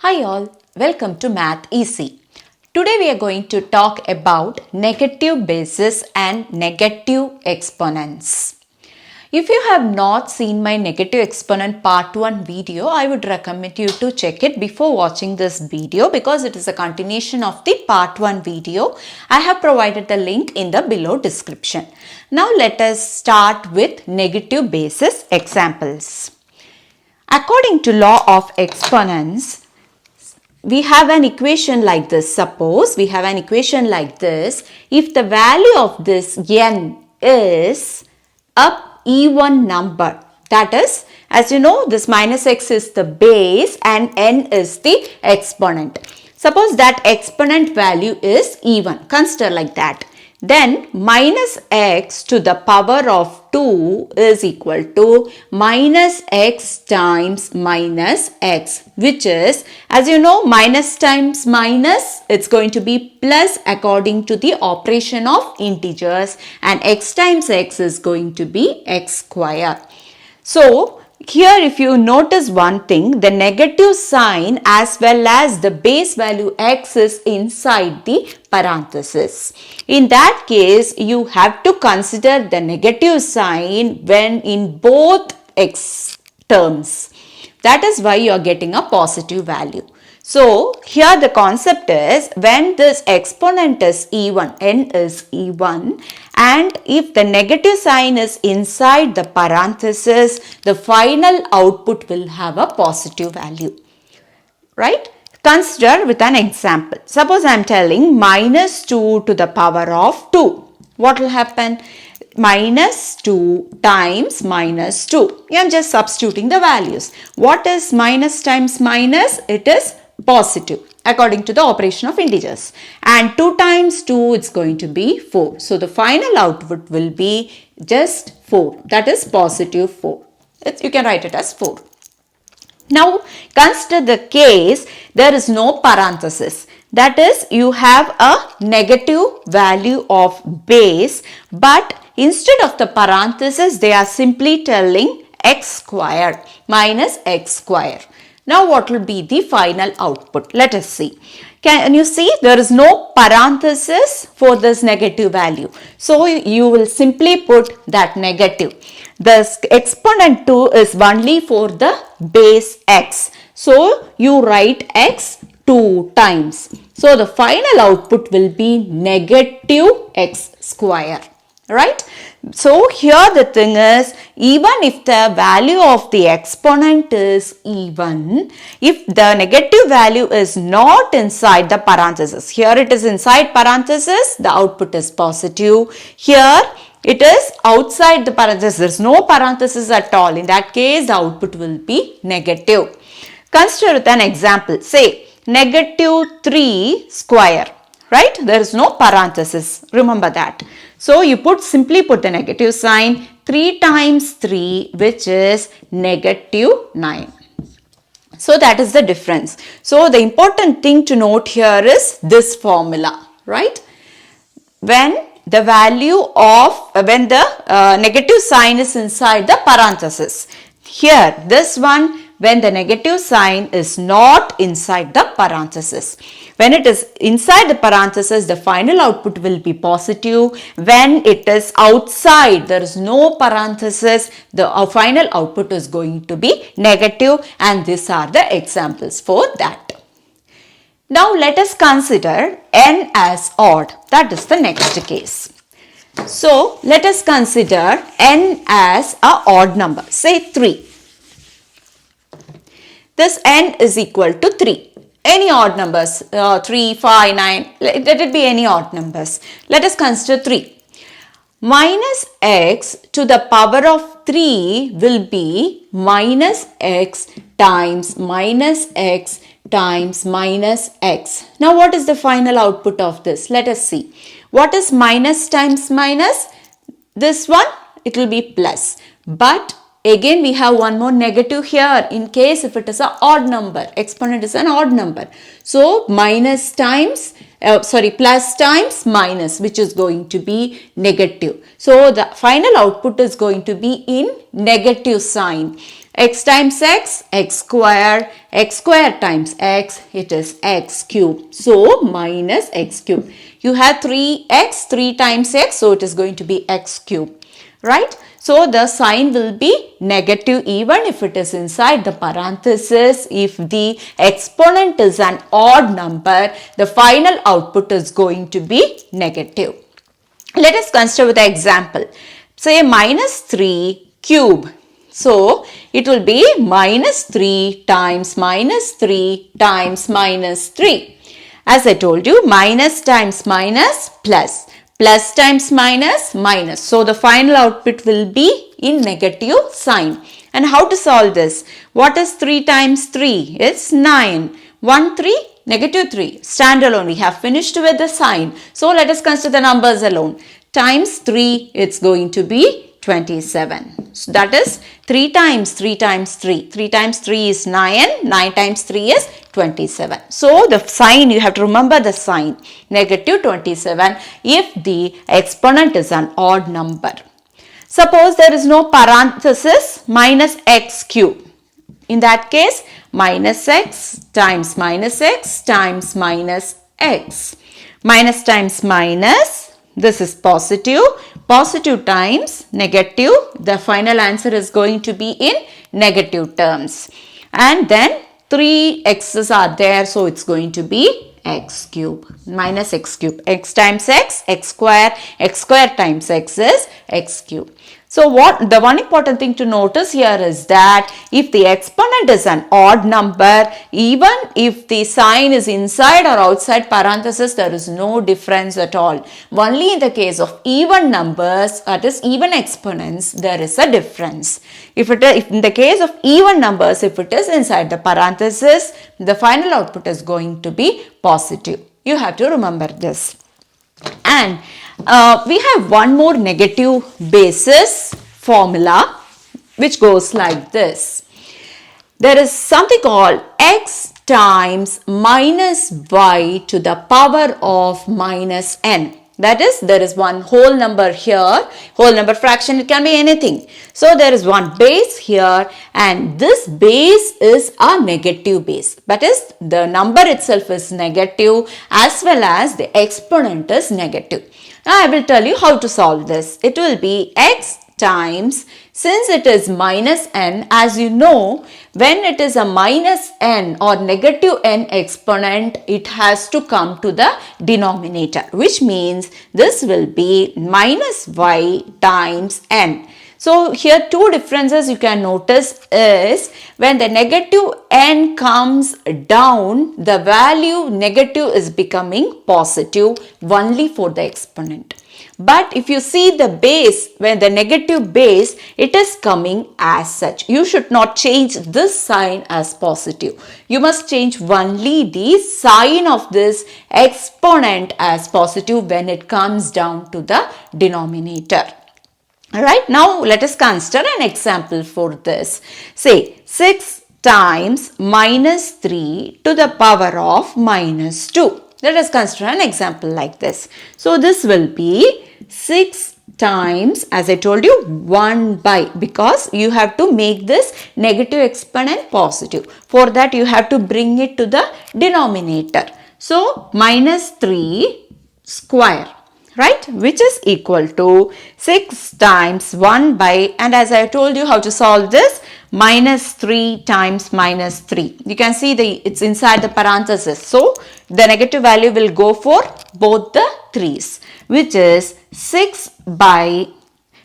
Hi all, welcome to Math Easy. Today we are going to talk about negative bases and negative exponents. If you have not seen my negative exponent part 1 video, I would recommend you to check it before watching this video because it is a continuation of the part 1 video. I have provided the link in the below description. Now let us start with negative basis examples. According to law of exponents, we have an equation like this. Suppose we have an equation like this. If the value of this n is a even number, that is, as you know, this minus x is the base and n is the exponent. Suppose that exponent value is even. Consider like that. Then minus x to the power of 2 is equal to minus x times minus x, which is, as you know, minus times minus, it's going to be plus according to the operation of integers, and x times x is going to be x square. So here if you notice one thing, the negative sign as well as the base value x is inside the parenthesis. In that case, you have to consider the negative sign when in both x terms. That is why you are getting a positive value. So here the concept is when this exponent is even, n is even, and if the negative sign is inside the parenthesis, the final output will have a positive value, right? Consider with an example. Suppose I am telling minus 2 to the power of 2. What will happen? Minus 2 times minus 2. I am just substituting the values. What is minus times minus? It is positive according to the operation of integers, and 2 times 2 it's going to be 4. So the final output will be just 4, that is positive 4. You can write it as 4. Now consider the case there is no parenthesis, that is you have a negative value of base, but instead of the parenthesis they are simply telling x squared minus x squared. Now what will be the final output? Let us see. Can you see there is no parenthesis for this negative value. So you will simply put that negative. The exponent 2 is only for the base x. So you write x 2 times. So the final output will be negative x square. Right? So here the thing is, even if the value of the exponent is even, if the negative value is not inside the parenthesis, here it is inside parenthesis, the output is positive. Here it is outside the parenthesis, there is no parenthesis at all. In that case, the output will be negative. Consider with an example. Say negative 3 square. Right? There is no parenthesis. Remember that. So you simply put the negative sign. 3 times 3, which is negative 9. So that is the difference. So the important thing to note here is this formula. Right? When the value of, when the negative sign is inside the parenthesis. Here, this one, when the negative sign is not inside the parenthesis. When it is inside the parenthesis, the final output will be positive. When it is outside, there is no parenthesis, the final output is going to be negative, and these are the examples for that. Now let us consider n as odd. That is the next case. So let us consider n as an odd number. Say 3. This n is equal to 3. Any odd numbers, 3, 5, 9, let it be any odd numbers. Let us consider 3. Minus x to the power of 3 will be minus x times minus x times minus x. Now what is the final output of this? Let us see. What is minus times minus? This one, it will be plus. But again we have one more negative here in case if it is an odd number. Exponent is an odd number. So minus times, plus times minus, which is going to be negative. So the final output is going to be in negative sign. X times x square times x, it is x cube. So minus x cube. You have 3x, 3 times x, so it is going to be x cube, right? So the sign will be negative even if it is inside the parenthesis. If the exponent is an odd number, the final output is going to be negative. Let us consider with an example. Say minus 3 cube. So it will be minus 3 times minus 3 times minus 3. As I told you, minus times minus plus. Plus times minus minus. So the final output will be in negative sign. And how to solve this? What is 3 times 3? It's 9. 1, 3, negative 3. Standalone. We have finished with the sign. So let us consider the numbers alone. Times 3, it's going to be 27. So that is 3 times 3 times 3. 3 times 3 is 9. 9 times 3 is 27. So the sign, you have to remember the sign. Negative 27 if the exponent is an odd number. Suppose there is no parenthesis, minus x cube. In that case, minus x times minus x times minus x. Minus times minus, this is positive. Positive times negative, the final answer is going to be in negative terms. And then 3 x's are there, so it's going to be x cube, minus x cube. X times x square times x is x cube. So what the one important thing to notice here is that if the exponent is an odd number, even if the sign is inside or outside parenthesis, there is no difference at all. Only in the case of even numbers, that is even exponents, there is a difference. If in the case of even numbers, if it is inside the parenthesis, the final output is going to be positive. You have to remember this. And we have one more negative basis formula which goes like this. There is something called x times minus y to the power of minus n. That is, there is one whole number here, whole number fraction, it can be anything. So there is one base here and this base is a negative base. That is, the number itself is negative as well as the exponent is negative. Now I will tell you how to solve this. It will be x times, since it is minus n, as you know, when it is a minus n or negative n exponent, it has to come to the denominator, which means this will be minus y times n. So here two differences you can notice is when the negative n comes down, the value negative is becoming positive only for the exponent. But if you see the base, when the negative base, it is coming as such. You should not change this sign as positive. You must change only the sign of this exponent as positive when it comes down to the denominator. Alright, now let us consider an example for this. Say 6 times minus 3 to the power of minus 2. Let us consider an example like this. So this will be 6 times, as I told you, 1 by, because you have to make this negative exponent positive. For that you have to bring it to the denominator. So minus 3 square, right, which is equal to 6 times 1 by, and as I told you how to solve this, minus 3 times minus 3. You can see it's inside the parenthesis. So the negative value will go for both the 3's, which is 6 by,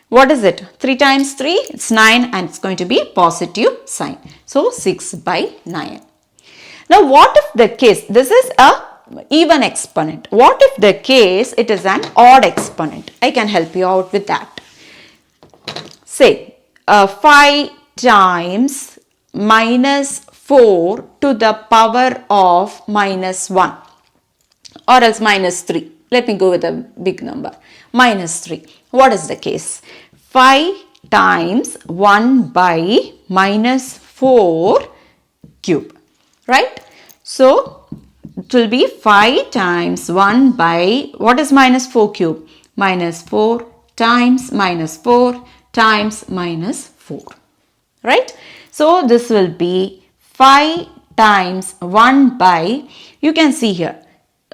what is it? 3 times 3, it's 9 and it's going to be positive sign. So 6 by 9. Now what if the case, this is a even exponent. What if the case it is an odd exponent? I can help you out with that. Say 5 times minus 4 to the power of minus 1 or else minus 3. Let me go with a big number. Minus 3. What is the case? 5 times 1 by minus 4 cube. Right? So it will be 5 times 1 by, what is minus 4 cube? Minus 4 times minus 4 times minus 4. Right? So this will be 5 times 1 by, you can see here,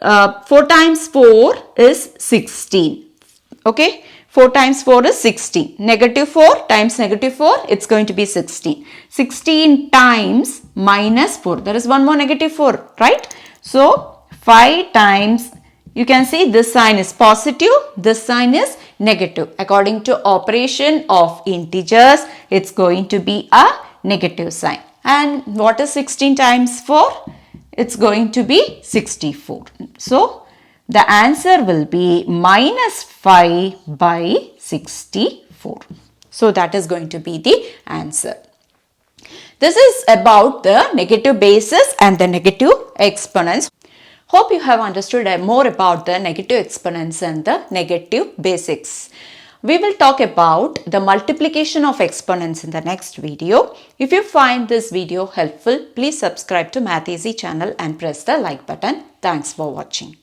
4 times 4 is 16. Okay, 4 times 4 is 16. Negative 4 times negative 4, it's going to be 16. 16 times minus 4. There is one more negative 4, right? So 5 times, you can see this sign is positive, this sign is negative. According to operation of integers, it's going to be a negative sign. And what is 16 times 4? It's going to be 64. So the answer will be minus 5 by 64. So that is going to be the answer. This is about the negative bases and the negative exponents. Hope you have understood more about the negative exponents and the negative basics. We will talk about the multiplication of exponents in the next video. If you find this video helpful, please subscribe to Math Easy channel and press the like button. Thanks for watching.